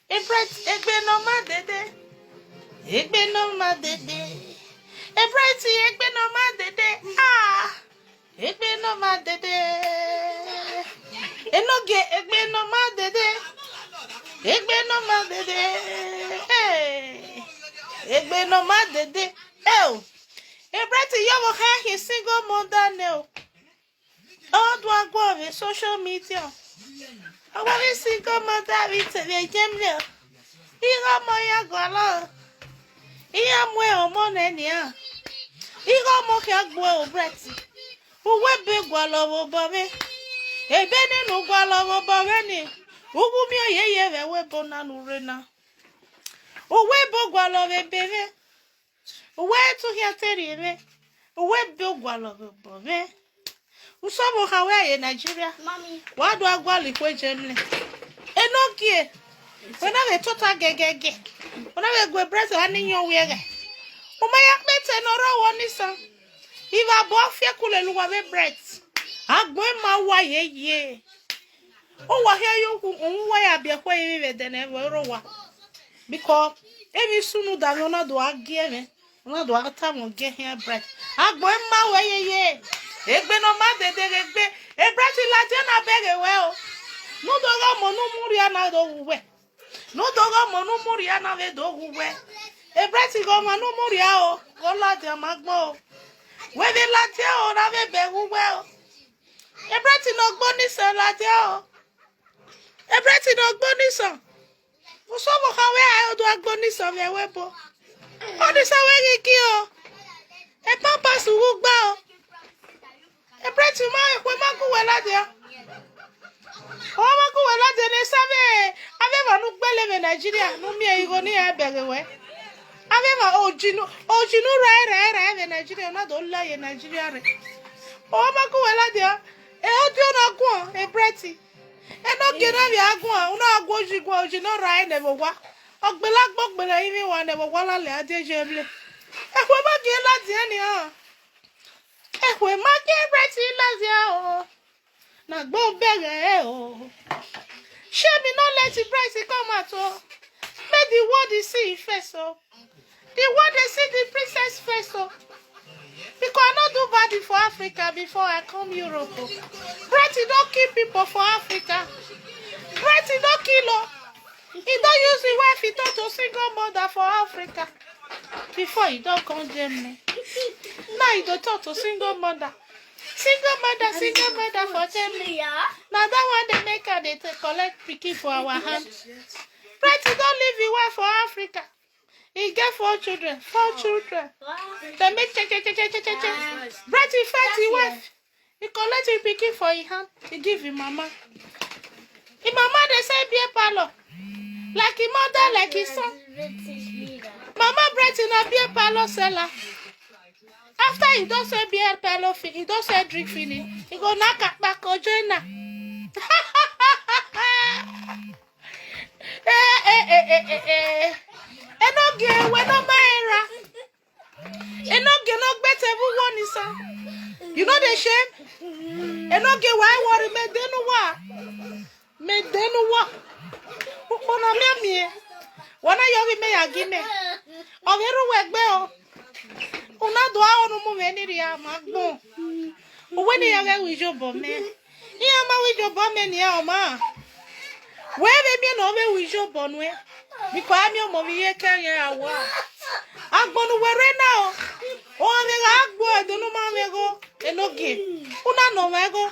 Ebret egbe no ma dede. Egbe no ma dede. Ebret egbe no ma dede. Ah. Egbe no ma dede. Enoge egbe no ma dede. Egbe no ma dede. Hey. Egbe no ma dede. Oh. Ebret yowo ha he single mother no. All do I go on social media. I want to single mother with the gemle. Iga moya gwala. Iya mwe omone niya. Iga mo kya gwe obreti. Uwe be gwala wo babe. Ebe ni nu gwala wo babe ni. Ugu mi oyeye we we bona nurena. Uwe bo gwala we bebe. Uwe tu hiya teriwe. Uwe be gwala wo babe. Usobo hawe Nigeria. Mommy. Why do I go likwe jemle? Enokie. When I tota gegege. When I go breast ani your wege. Umaya mete noro woni san. If I bo fie kule luwa be breast. Agbo ma wa ye. O wa here you unwa ya bia kwa ye de na ro wa. Because emi sunu da no na do agie me. Na do ata mo ge here breast. Agbo ma wa ye. Egbe no ma dede egbe. Ebrati la jena bege we o. No doga mo no muri na do we. No doga mo no muri na we do we. Ebrati go mo no muri o. Go la de magbo. We be la te o na we be we o. Ebrati no gbo ni so la te o. Ebrati no gbo ni so. Mo so mo ka we a do gbo ni so we we bo. O ni so we ki o. E papa su gba o. Ebreti ma ekwe maku wela dia. O maku wela dia ne sabe. Ave ma nu gbele me Nigeria. Nu mi e go ni e bege we. Ave ma ojinu ra e Nigeria na do la ye Nigeria re. O maku wela dia. E odio na gun ebreti. E no ge na bi agun una agun ojinu ra e ne bo wa. Ogbela gbogbele imi wa ne bo wa la le ade jeble. Ekwe ma ge la dia ni ha. We make Ebreti lazia o. Na gbo bere o. Shame me not let Ebreti come at all. Make the world see it first o. The world they see the princess first o. Because I not do bad for Africa before I come Europe o. Ebreti don't kill people for Africa. Ebreti don't kill o. He don't use the wife he taught to single mother for Africa. Before he don't come Germany. Now he don't talk to single mother. Single mother for Germany. Now that one they make her they collect picky for our hand. Pretty don't leave the wife for Africa. He get 4 children. They make check. Pretty fight the wife. He collect him picky for his hand. He give him mama. His mama they say be a palo. Like his mother, like his son. Mama Brett in a beer parlor seller. After he don't say beer parlor, he don't say drink finish. He go knock at back or Jenna. Enoge we no maera. Enoge no better everyone is. You know the shame? Enoge why worry me denu wa. Ukona me. Wana yogi me agime. Ogeru wegbe o. Una do awonu mu me ni ria magbo. Owe ni yage wijobo me. Iya ma wijobo me ni ya ma. We be mi no we wijobo nwe. Biko ami o mo mi ye kere awa. Agbonu were na o. O me ga agbo edunu ma me go enoge. Una no me go.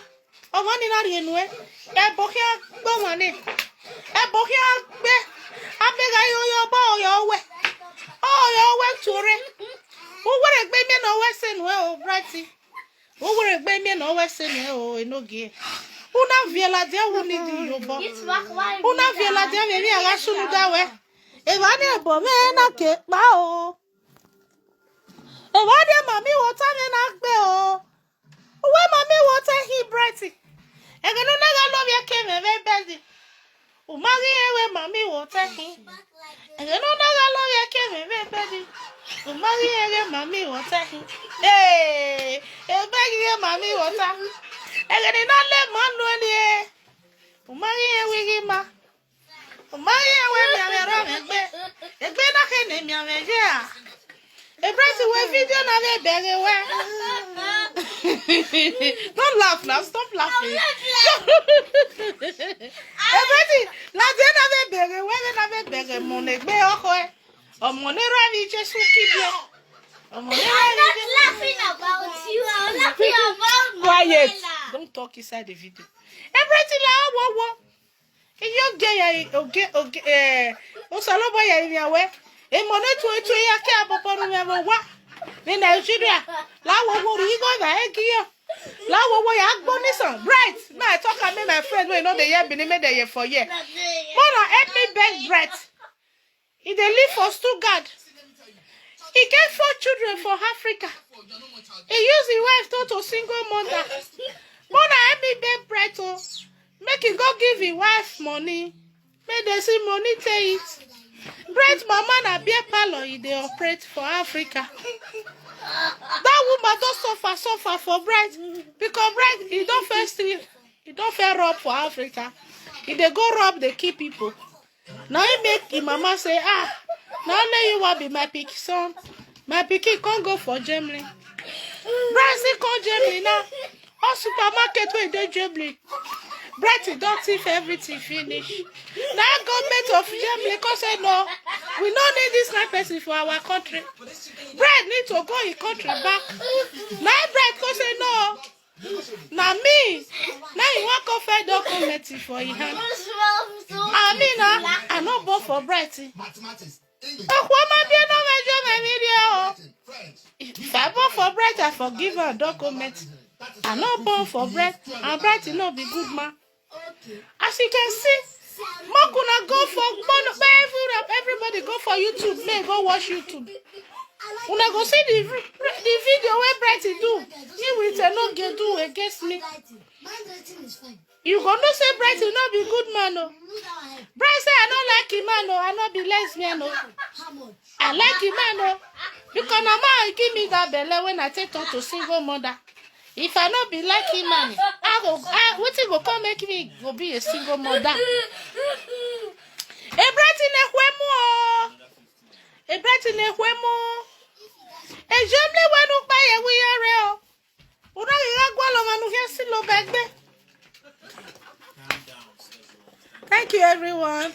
Owo ni na ri enu e. E bo ki agbo mani. E bo ki agbe. Abega yo ba yo we. Oh yo we tore. Who were gbe me no we se no o brati. Who were gbe me no we se no o enoge. Una viela dia woni di yobo. Una viela dia me mi aga sunu da we. E wa ni ebo me na ke pa o. E wa de mami water me na gbe o. We mami water he brati. E ga no na ga lo bi ke me be bezi. Umagi ewe mami water he. E ga no na ga lo bi ke me be bezi. Umagi ewe mami water he. Eh, e begi mami water. E ga ni na le manu ni e. Umagi ewe gi ma. na me yeah. A bright we video na me beg Don't laugh now, stop laughing. A bright la de na me beg we na me beg mo ne gbe oko e. Omo ne ra ni Jesu kibio. I'm not laughing about you. I'm laughing about quiet. Don't talk inside the video. Everything la wo. You get okay. O salo boy ya ni awe. E mo ne tu ya ke abopo no me wa. Ni Nigeria. La wo ri go na e kiyo. La wo ya gbo nisan. Bright. Na talk am my friend we know the year be me the year for year. Mona help me beg Bright. He dey live for Stuttgart. He get 4 children for Africa. He use his wife to single mother. Mona help me beg Bright to make him go give his wife money. Make they see money take it. Bright mama na beer parlor he dey operate for Africa. That woman don suffer for Bright because Bright he don first rob for Africa. He dey go rob the key people. Now he make his mama say now only you will be my pick son. My pikin can't go for Germany. Bright come Germany now. All supermarket where they Germany. Bright don't thief everything finish. Now government of Germany can say no. We don't need this kind of person for our country. Bright need to go in country back. Now Bright can say no. Now me. Now you want to find document for your hand. I mean I not born for Bright. If I born for Bright, I forgive her document. I not born for Bright, and Bright will not be good man. As you can see, Makuna go for everybody go for YouTube. May go watch YouTube. When I go see the video where Bright do, he will not get do against me. You gonna say Bright will not be good man, no. Bright say I don't like him, man, no. I not be lesbian, no. I like him, man, no. Because mama give me that belly when I take her to single mother. If I not be like him, man, what you go come make me go be a single mother? A Bright in a huemo. A Bright in a huemo. A Germany when you buy a we are real. Una yagwalo manu here silo bagbe. Thank you, everyone.